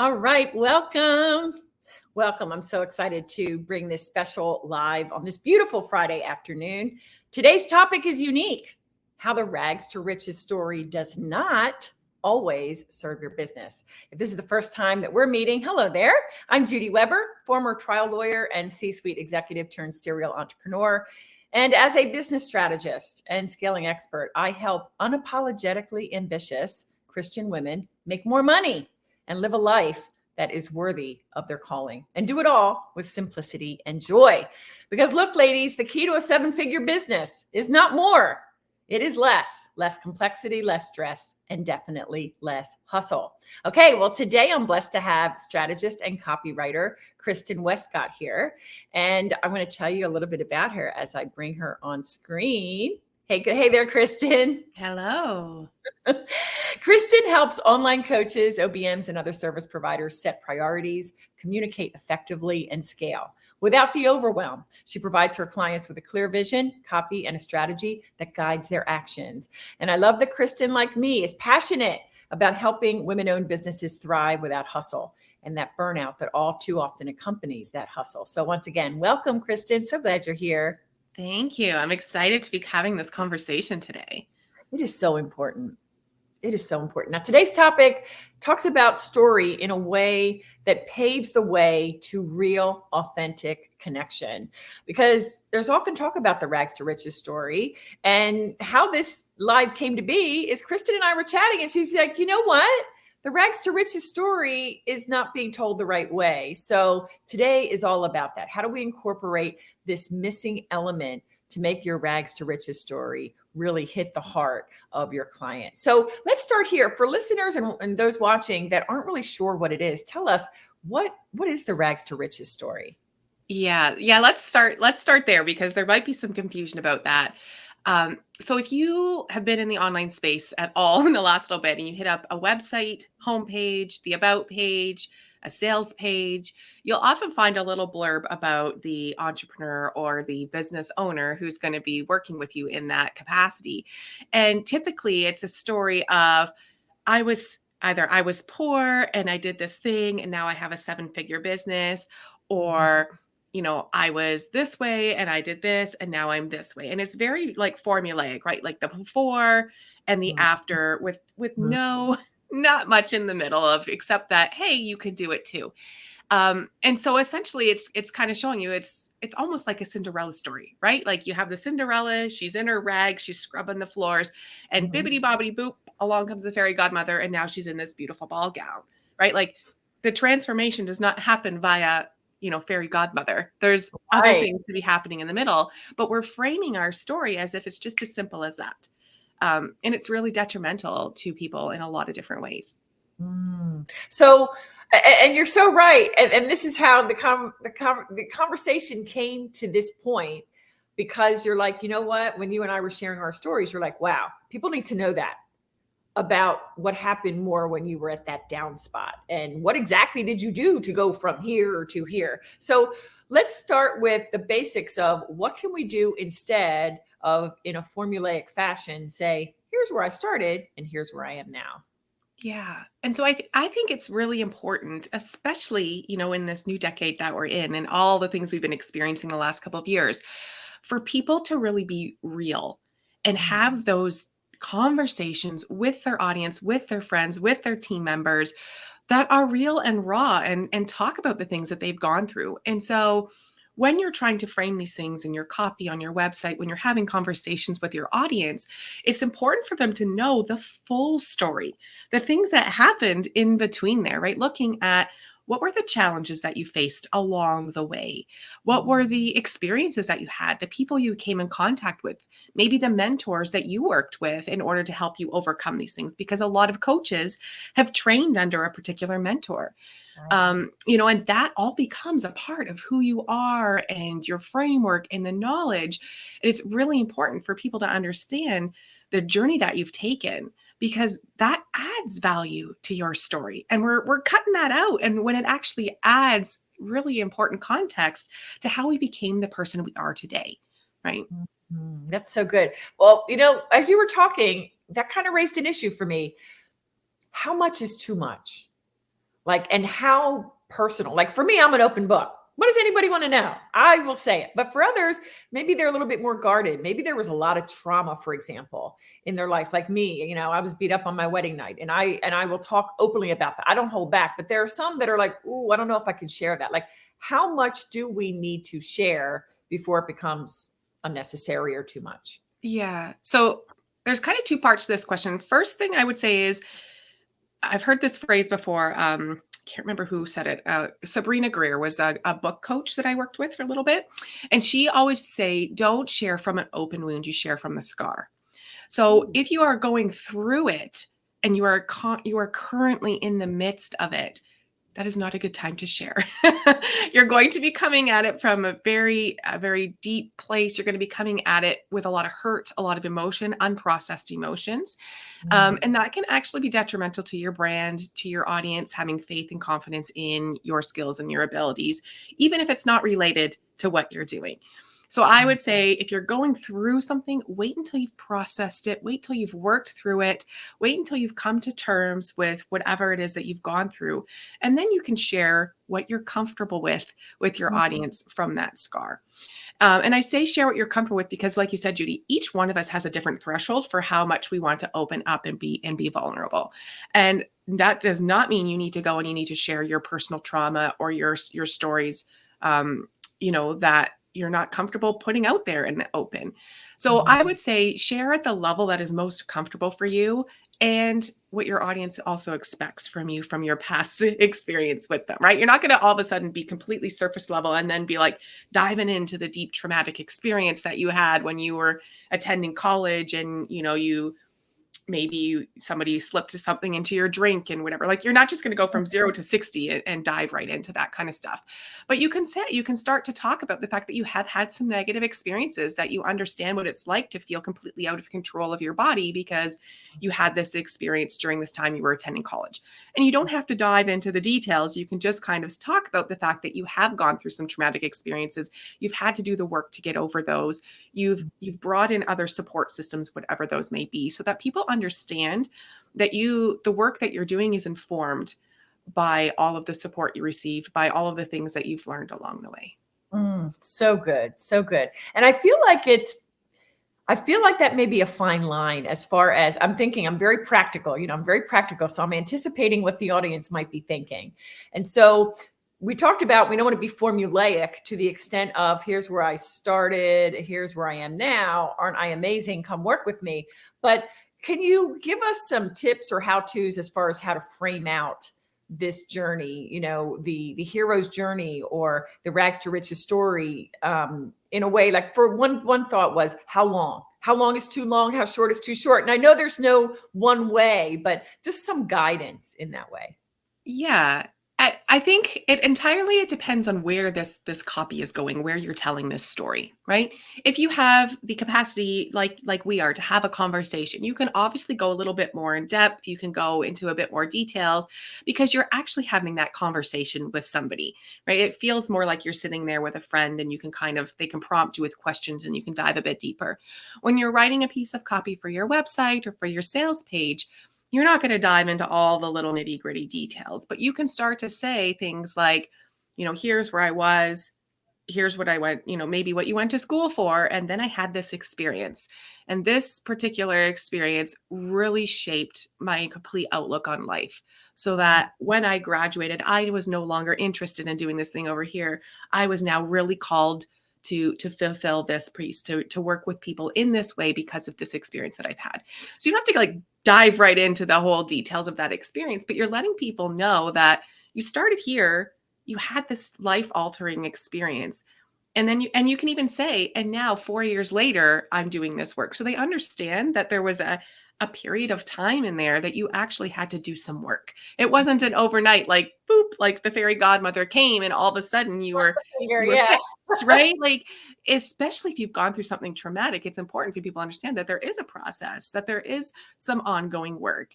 All right, welcome. Welcome. I'm so excited to bring this special live on this beautiful Friday afternoon. Today's topic is unique: how the rags to riches story does not always serve your business. If this is the first time that we're meeting, hello there. I'm Judy Weber, former trial lawyer and C-suite executive turned serial entrepreneur. And as a business strategist and scaling expert, I help unapologetically ambitious Christian women make more money and live a life that is worthy of their calling, and do it all with simplicity and joy. Because look, ladies, the key to a seven-figure business is not more. It is less complexity, less stress, and definitely less hustle. Okay, well, today I'm blessed to have strategist and copywriter Kristen Westcott here. And I'm going to tell you a little bit about her as I bring her on screen. Hey there, Kristin. Hello. Kristin helps online coaches, OBMs, and other service providers set priorities, communicate effectively, and scale without the overwhelm. She provides her clients with a clear vision, copy, and a strategy that guides their actions. And I love that Kristin, like me, is passionate about helping women-owned businesses thrive without hustle and that burnout that all too often accompanies that hustle. So once again, welcome, Kristin. So glad you're here. Thank you. I'm excited to be having this conversation today. It is so important. It is so important. Now, today's topic talks about story in a way that paves the way to real, authentic connection. Because there's often talk about the rags to riches story. And how this live came to be is Kristin and I were chatting, and she's like, you know what? The rags to riches story is not being told the right way. So today is all about that. How do we incorporate this missing element to make your rags to riches story really hit the heart of your client? So let's start here. For listeners and those watching that aren't really sure what it is, tell us what is the rags to riches story? Yeah. Let's start there, because there might be some confusion about that. So if you have been in the online space at all in the last little bit and you hit up a website homepage, the about page, a sales page, you'll often find a little blurb about the entrepreneur or the business owner who's going to be working with you in that capacity. And typically it's a story of, I was poor and I did this thing and now I have a seven-figure business, or I was this way and I did this and now I'm this way. And it's very like formulaic, right? Like the before and the after with not much in the middle of, except that, hey, you can do it too. And so essentially it's kind of showing you it's almost like a Cinderella story, right? Like you have the Cinderella, she's in her rags, she's scrubbing the floors, and bibbity bobbity boop, along comes the fairy godmother, and now she's in this beautiful ball gown, right? Like the transformation does not happen via fairy godmother. There's other things to be happening in the middle, but we're framing our story as if it's just as simple as that. And it's really detrimental to people in a lot of different ways. So, and you're so right. And this is how the conversation came to this point, because you're like, you know what? When you and I were sharing our stories, you're like, wow, people need to know that about what happened more when you were at that down spot, and what exactly did you do to go from here to here. So let's start with the basics of what can we do instead of, in a formulaic fashion, say, here's where I started and here's where I am now. Yeah. And so I think it's really important, especially, in this new decade that we're in and all the things we've been experiencing the last couple of years, for people to really be real and have those conversations with their audience, with their friends, with their team members that are real and raw, and talk about the things that they've gone through. And so when you're trying to frame these things in your copy on your website, when you're having conversations with your audience, it's important for them to know the full story, the things that happened in between there, right? Looking at what were the challenges that you faced along the way? What were the experiences that you had, the people you came in contact with, maybe the mentors that you worked with in order to help you overcome these things? Because a lot of coaches have trained under a particular mentor. And that all becomes a part of who you are and your framework and the knowledge. And it's really important for people to understand the journey that you've taken, because that adds value to your story. And we're cutting that out. And when it actually adds really important context to how we became the person we are today, right? That's so good. Well, as you were talking, that kind of raised an issue for me. How much is too much? Like, and how personal. Like for me, I'm an open book. What does anybody want to know? I will say it. But for others, maybe they're a little bit more guarded. Maybe there was a lot of trauma, for example, in their life. Like me, you know, I was beat up on my wedding night, and I will talk openly about that. I don't hold back. But there are some that are like, "Ooh, I don't know if I can share that." Like, how much do we need to share before it becomes unnecessary or too much? Yeah. So there's kind of two parts to this question. First thing I would say is I've heard this phrase before. Can't remember who said it. Sabrina Greer was a book coach that I worked with for a little bit. And she always say, don't share from an open wound, you share from the scar. So if you are going through it and you are currently in the midst of it, that is not a good time to share. You're going to be coming at it from a very deep place. You're going to be coming at it with a lot of hurt, a lot of emotion, unprocessed emotions. And that can actually be detrimental to your brand, to your audience, having faith and confidence in your skills and your abilities, even if it's not related to what you're doing. So I would say if you're going through something, wait until you've processed it, wait till you've worked through it, wait until you've come to terms with whatever it is that you've gone through. And then you can share what you're comfortable with your audience from that scar. And I say share what you're comfortable with because, like you said, Judy, each one of us has a different threshold for how much we want to open up and be vulnerable. And that does not mean you need to go and you need to share your personal trauma or your stories, that you're not comfortable putting out there in the open. So I would say share at the level that is most comfortable for you and what your audience also expects from you from your past experience with them, right? You're not going to all of a sudden be completely surface level and then be like diving into the deep traumatic experience that you had when you were attending college and, maybe somebody slipped something into your drink and whatever. Like you're not just going to go from 0 to 60 and dive right into that kind of stuff. But you can start to talk about the fact that you have had some negative experiences, that you understand what it's like to feel completely out of control of your body because you had this experience during this time you were attending college. And you don't have to dive into the details. You can just kind of talk about the fact that you have gone through some traumatic experiences. You've had to do the work to get over those. You've brought in other support systems, whatever those may be, so that people understand that the work that you're doing is informed by all of the support you received, by all of the things that you've learned along the way. So good. So good. And I feel like that may be a fine line as far as I'm thinking. I'm very practical, I'm very practical. So I'm anticipating what the audience might be thinking. And so we talked about, we don't want to be formulaic to the extent of here's where I started, here's where I am now. Aren't I amazing? Come work with me. But can you give us some tips or how-tos as far as how to frame out this journey, the hero's journey or the rags to riches story, in a way? Like for one thought was how long is too long, how short is too short? And I know there's no one way, but just some guidance in that way. Yeah. I think it depends on where this copy is going, where you're telling this story, right? If you have the capacity, like we are, to have a conversation, you can obviously go a little bit more in depth. You can go into a bit more details because you're actually having that conversation with somebody, right? It feels more like you're sitting there with a friend and they can prompt you with questions and you can dive a bit deeper. When you're writing a piece of copy for your website or for your sales page, you're not going to dive into all the little nitty gritty details, but you can start to say things like, here's where I was, here's what I went, maybe what you went to school for. And then I had this experience. And this particular experience really shaped my complete outlook on life. So that when I graduated, I was no longer interested in doing this thing over here. I was now really called to fulfill this piece, to work with people in this way because of this experience that I've had. So you don't have to dive right into the whole details of that experience, but you're letting people know that you started here, you had this life-altering experience. And then you can even say, and now 4 years later, I'm doing this work. So they understand that there was a period of time in there that you actually had to do some work. It wasn't an overnight, like boop, like the fairy godmother came and all of a sudden you were Yeah. fixed, right? Like, especially if you've gone through something traumatic, it's important for people to understand that there is a process, that there is some ongoing work.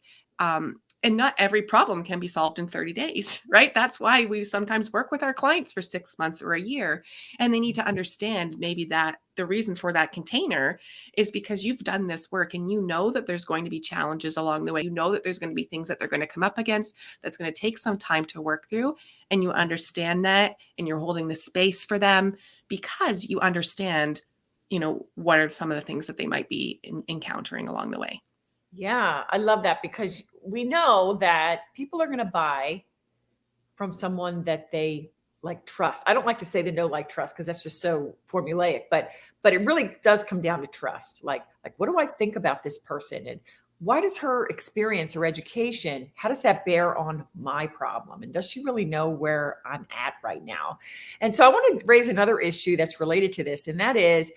And not every problem can be solved in 30 days, right? That's why we sometimes work with our clients for 6 months or a year. And they need to understand maybe that the reason for that container is because you've done this work and you know that there's going to be challenges along the way. You know that there's going to be things that they're going to come up against that's going to take some time to work through. And you understand that and you're holding the space for them because you understand, what are some of the things that they might be encountering along the way. Yeah, I love that because we know that people are going to buy from someone that they like trust. I don't like to say the no like trust because that's just so formulaic, but it really does come down to trust. Like what do I think about this person, and why does her experience or education, how does that bear on my problem, and does she really know where I'm at right now? And so I want to raise another issue that's related to this, and that is,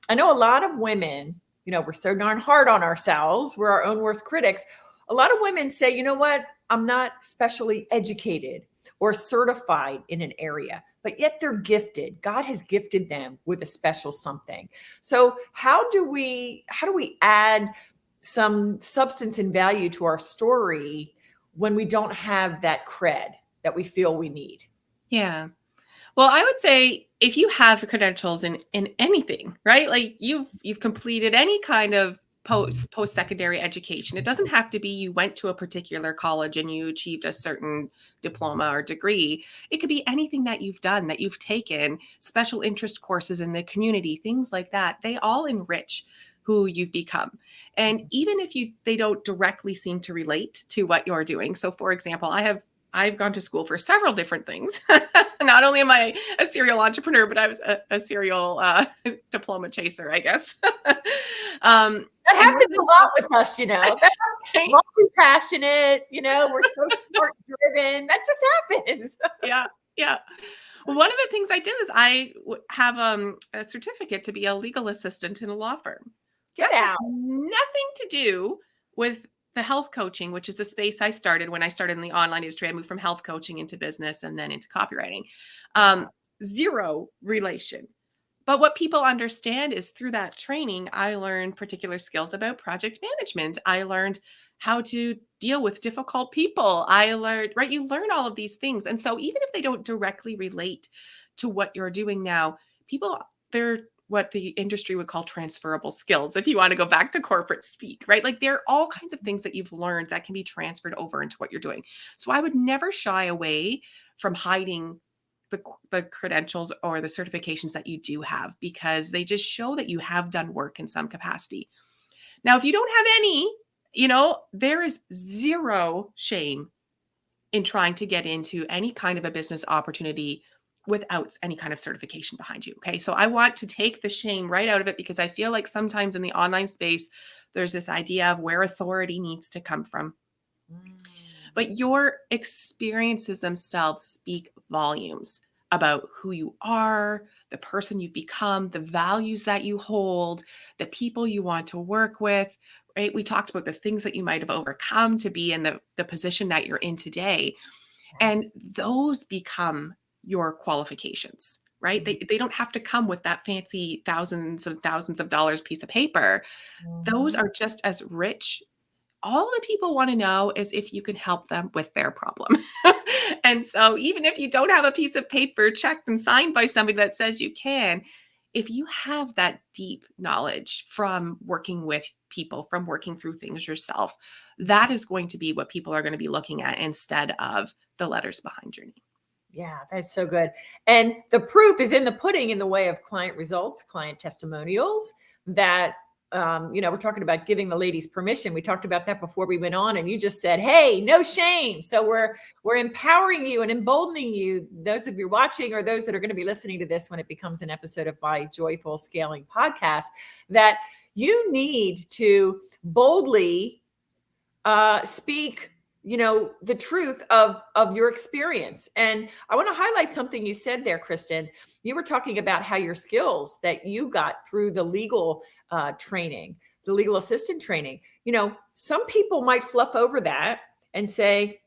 I know a lot of women, we're so darn hard on ourselves. We're our own worst critics. A lot of women say, you know what? I'm not specially educated or certified in an area, but yet they're gifted. God has gifted them with a special something. So how do we add some substance and value to our story when we don't have that cred that we feel we need? Yeah. Well, I would say if you have credentials in anything, right? Like you've completed any kind of post-secondary education. It doesn't have to be you went to a particular college and you achieved a certain diploma or degree. It could be anything that you've done, that you've taken, special interest courses in the community, things like that. They all enrich who you've become. And even if they don't directly seem to relate to what you're doing. So for example, I've gone to school for several different things. Not only am I a serial entrepreneur, but I was a serial diploma chaser, I guess. That happens a lot with us, Right? Multi-passionate, we're so sport driven. That just happens. Yeah. Yeah. One of the things I did is I have a certificate to be a legal assistant in a law firm. Get That has out. nothing to do with the health coaching, which is the space I started when I started in the online industry. I moved from health coaching into business and then into copywriting. Zero relation. But what people understand is through that training, I learned particular skills about project management. I learned how to deal with difficult people. I learned, right? You learn all of these things. And so even if they don't directly relate to what you're doing now, they're what the industry would call transferable skills, if you want to go back to corporate speak, right? Like there are all kinds of things that you've learned that can be transferred over into what you're doing. So I would never shy away from hiding the credentials or the certifications that you do have, because they just show that you have done work in some capacity. Now, if you don't have any, there is zero shame in trying to get into any kind of a business opportunity without any kind of certification behind you. Okay. So I want to take the shame right out of it, because I feel like sometimes in the online space, there's this idea of where authority needs to come from. But your experiences themselves speak volumes about who you are, the person you've become, the values that you hold, the people you want to work with, right? We talked about the things that you might have overcome to be in the position that you're in today. And those become your qualifications, right? They don't have to come with that fancy thousands and thousands of dollars piece of paper. Those are just as rich. All the people want to know is if you can help them with their problem. And so even if you don't have a piece of paper checked and signed by somebody that says you can, if you have that deep knowledge from working with people, from working through things yourself, that is going to be what people are going to be looking at instead of the letters behind your name. Yeah, that's so good. And the proof is in the pudding in the way of client results, client testimonials that, we're talking about giving the ladies permission. We talked about that before we went on, and you just said, hey, no shame. So we're empowering you and emboldening you, those of you watching or those that are going to be listening to this when it becomes an episode of my Joyful Scaling podcast, that you need to boldly speak the truth of your experience. And I want to highlight something you said there, Kristin. You were talking about how your skills that you got through the legal training, the legal assistant training, some people might fluff over that and say,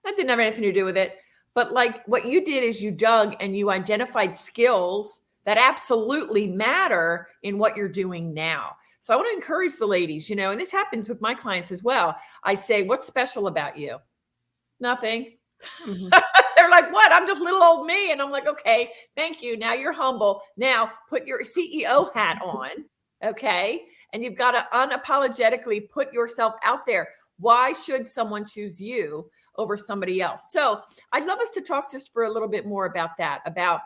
that didn't have anything to do with it. But like what you did is you dug and you identified skills that absolutely matter in what you're doing now. So I want to encourage the ladies, and this happens with my clients as well. I say, what's special about you? Nothing. Mhm. They're like, what? I'm just little old me. And I'm like, okay, thank you. Now you're humble. Now put your CEO hat on. Okay. And you've got to unapologetically put yourself out there. Why should someone choose you over somebody else? So I'd love us to talk just for a little bit more about that, about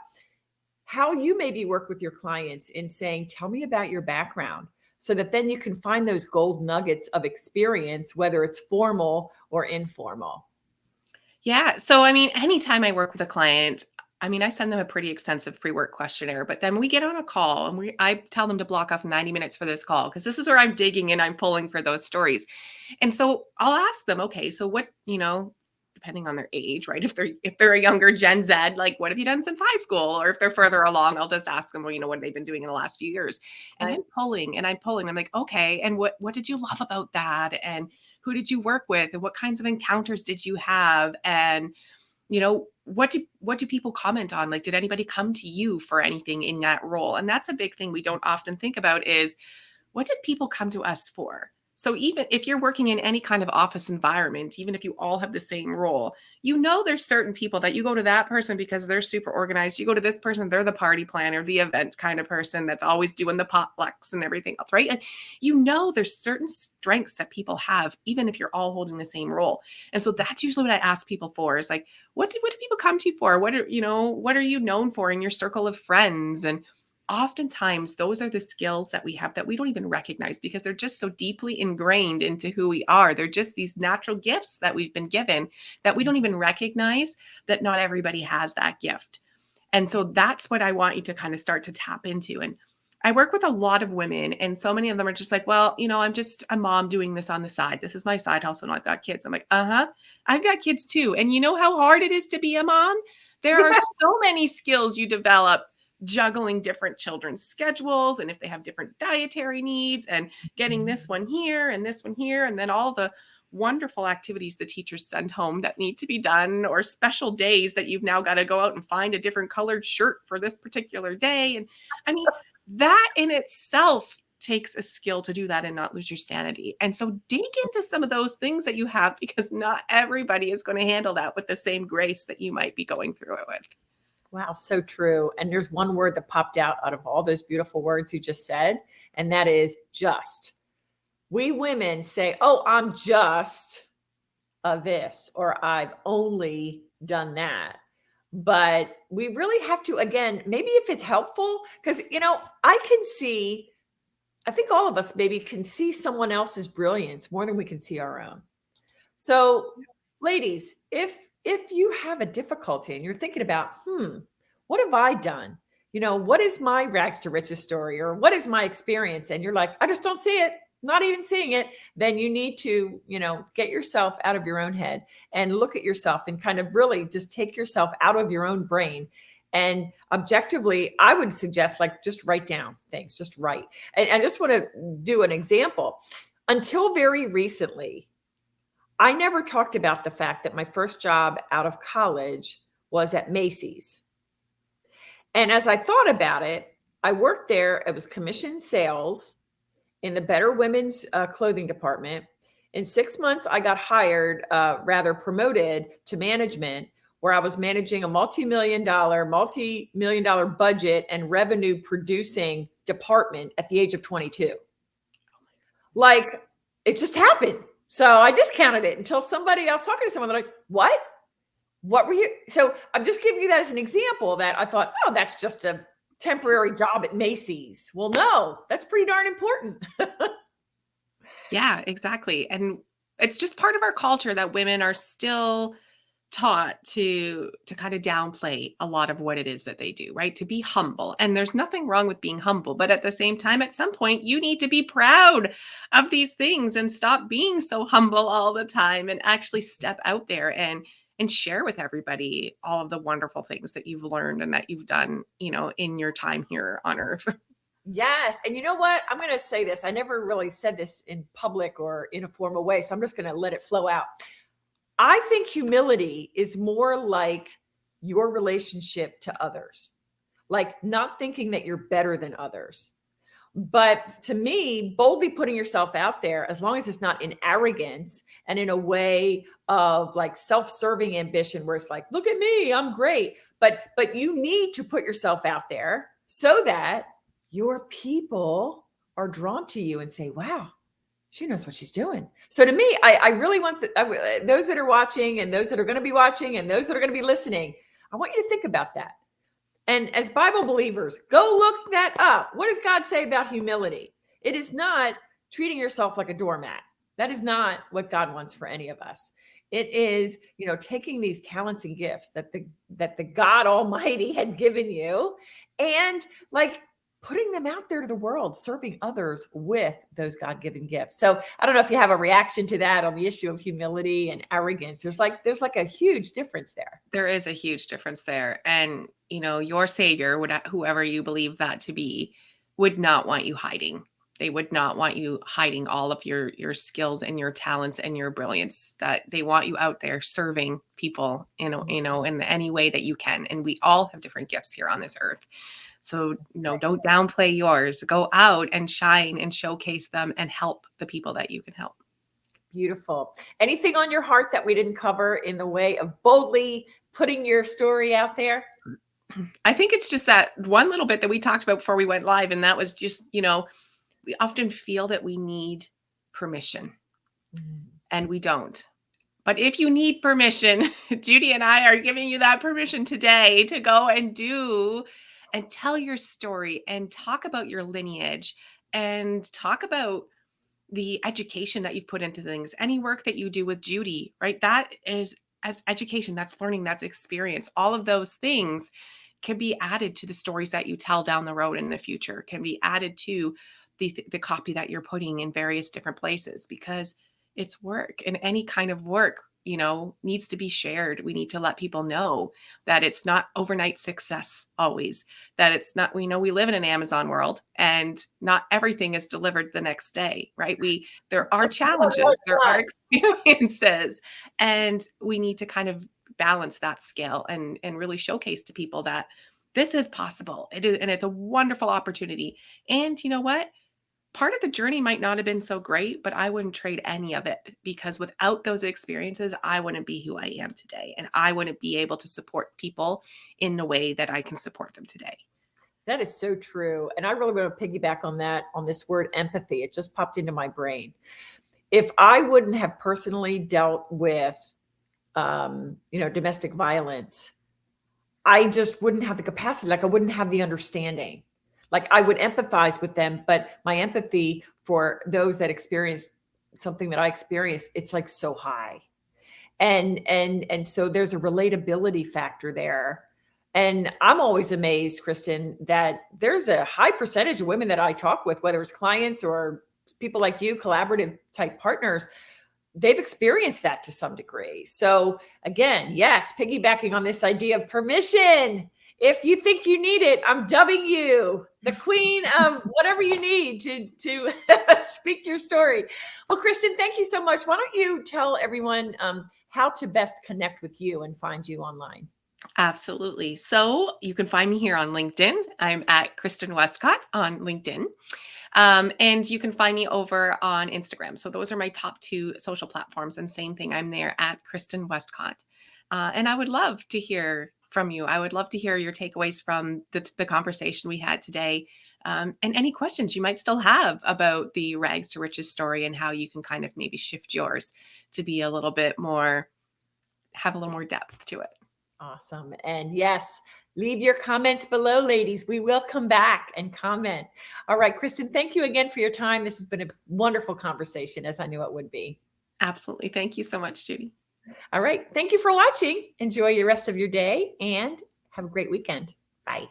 how you maybe work with your clients in saying, tell me about your background, so that then you can find those gold nuggets of experience, whether it's formal or informal. Yeah. So, I mean, anytime I work with a client, I mean, I send them a pretty extensive pre-work questionnaire, but then we get on a call and I tell them to block off 90 minutes for this call because this is where I'm digging and I'm pulling for those stories. And so I'll ask them, okay, so what, depending on their age, right? If they're a younger Gen Z, like what have you done since high school? Or if they're further along, I'll just ask them, well, what have they been doing in the last few years? And Right. I'm pulling and I'm pulling. I'm like, okay, and what did you love about that? And who did you work with? And what kinds of encounters did you have? And what do people comment on? Like, did anybody come to you for anything in that role? And that's a big thing we don't often think about is, what did people come to us for? So even if you're working in any kind of office environment, even if you all have the same role, there's certain people that you go to that person because they're super organized. You go to this person, they're the party planner, the event kind of person that's always doing the potlucks and everything else, right? And there's certain strengths that people have, even if you're all holding the same role. And so that's usually what I ask people for is like, what do people come to you for? What are you known for in your circle of friends? And oftentimes those are the skills that we have that we don't even recognize because they're just so deeply ingrained into who we are. They're just these natural gifts that we've been given that we don't even recognize that not everybody has that gift. And so that's what I want you to kind of start to tap into. And I work with a lot of women, and so many of them are just like, well, I'm just a mom doing this on the side. This is my side hustle, and I've got kids. I'm like, I've got kids too. And you know how hard it is to be a mom? There are so many skills you develop juggling different children's schedules, and if they have different dietary needs, and getting this one here and this one here, and then all the wonderful activities the teachers send home that need to be done, or special days that you've now got to go out and find a different colored shirt for this particular day. And I mean, that in itself takes a skill to do that and not lose your sanity. And so dig into some of those things that you have, because not everybody is going to handle that with the same grace that you might be going through it with. Wow, so true. And there's one word that popped out of all those beautiful words you just said, and that is just. We women say, oh, I'm just this, or I've only done that. But we really have to, again, maybe if it's helpful, because, I think all of us maybe can see someone else's brilliance more than we can see our own. So, ladies, if you have a difficulty and you're thinking about, what have I done? What is my rags to riches story, or what is my experience? And you're like, I just don't see it, not even seeing it. Then you need to, get yourself out of your own head and look at yourself and kind of really just take yourself out of your own brain. And objectively, I would suggest like just write down things, just write. And I just want to do an example. Until very recently, I never talked about the fact that my first job out of college was at Macy's. And as I thought about it, I worked there. It was commission sales in the Better Women's clothing department. In 6 months, I got hired, promoted to management, where I was managing a multi-million dollar budget and revenue producing department at the age of 22. Like, it just happened. So I discounted it until somebody else talking to someone. They're like, what were you? So I'm just giving you that as an example that I thought, oh, that's just a temporary job at Macy's. Well, no, that's pretty darn important. Yeah, exactly. And it's just part of our culture that women are still taught to kind of downplay a lot of what it is that they do, right? To be humble. And there's nothing wrong with being humble, but at the same time, at some point, you need to be proud of these things and stop being so humble all the time, and actually step out there and share with everybody all of the wonderful things that you've learned and that you've done, in your time here on earth. Yes. And you know what? I'm going to say this. I never really said this in public or in a formal way, so I'm just going to let it flow out. I think humility is more like your relationship to others, like not thinking that you're better than others. But to me, boldly putting yourself out there, as long as it's not in arrogance and in a way of like self-serving ambition, where it's like, look at me, I'm great. But you need to put yourself out there so that your people are drawn to you and say, wow, she knows what she's doing. So to me, I really want those that are watching and those that are going to be watching and those that are going to be listening, I want you to think about that. And as Bible believers, go look that up. What does God say about humility? It is not treating yourself like a doormat. That is not what God wants for any of us. It is, taking these talents and gifts that the God Almighty had given you and like putting them out there to the world, serving others with those God-given gifts. So I don't know if you have a reaction to that on the issue of humility and arrogance. There's like a huge difference there. There is a huge difference there. And, your savior, whoever you believe that to be, would not want you hiding. They would not want you hiding all of your skills and your talents and your brilliance. That they want you out there serving people, in any way that you can. And we all have different gifts here on this earth. So don't downplay yours. Go out and shine and showcase them and help the people that you can help. Beautiful. Anything on your heart that we didn't cover in the way of boldly putting your story out there? I think it's just that one little bit that we talked about before we went live. And that was just, we often feel that we need permission and we don't. But if you need permission, Judy and I are giving you that permission today to go and do and tell your story and talk about your lineage and talk about the education that you've put into things. Any work that you do with Judy, right? That is as education, that's learning, that's experience. All of those things can be added to the stories that you tell down the road in the future, can be added to the copy that you're putting in various different places, because it's work, and any kind of work, needs to be shared. We need to let people know that it's not overnight success always, that it's not, we live in an Amazon world and not everything is delivered the next day, right? There are challenges, there are experiences, and we need to kind of balance that scale and really showcase to people that this is possible. It is, and it's a wonderful opportunity. And you know what? Part of the journey might not have been so great, but I wouldn't trade any of it, because without those experiences, I wouldn't be who I am today. And I wouldn't be able to support people in the way that I can support them today. That is so true. And I really want to piggyback on that, on this word empathy. It just popped into my brain. If I wouldn't have personally dealt with, domestic violence, I just wouldn't have the capacity. Like I wouldn't have the understanding. Like I would empathize with them, but my empathy for those that experience something that I experienced, it's like so high. And so there's a relatability factor there. And I'm always amazed, Kristin, that there's a high percentage of women that I talk with, whether it's clients or people like you, collaborative type partners, they've experienced that to some degree. So again, yes, piggybacking on this idea of permission. If you think you need it, I'm dubbing you the queen of whatever you need to speak your story. Well, Kristin, thank you so much. Why don't you tell everyone how to best connect with you and find you online? Absolutely. So you can find me here on LinkedIn. I'm at Kristen Westcott on LinkedIn. And you can find me over on Instagram. So those are my top two social platforms. And same thing, I'm there at Kristen Westcott. And I would love to hear from you. I would love to hear your takeaways from the conversation we had today. And any questions you might still have about the Rags to Riches story and how you can kind of maybe shift yours to be a little bit more, have a little more depth to it. Awesome. And yes, leave your comments below, ladies. We will come back and comment. All right, Kristin, thank you again for your time. This has been a wonderful conversation, as I knew it would be. Absolutely. Thank you so much, Judy. All right. Thank you for watching. Enjoy the rest of your day and have a great weekend. Bye.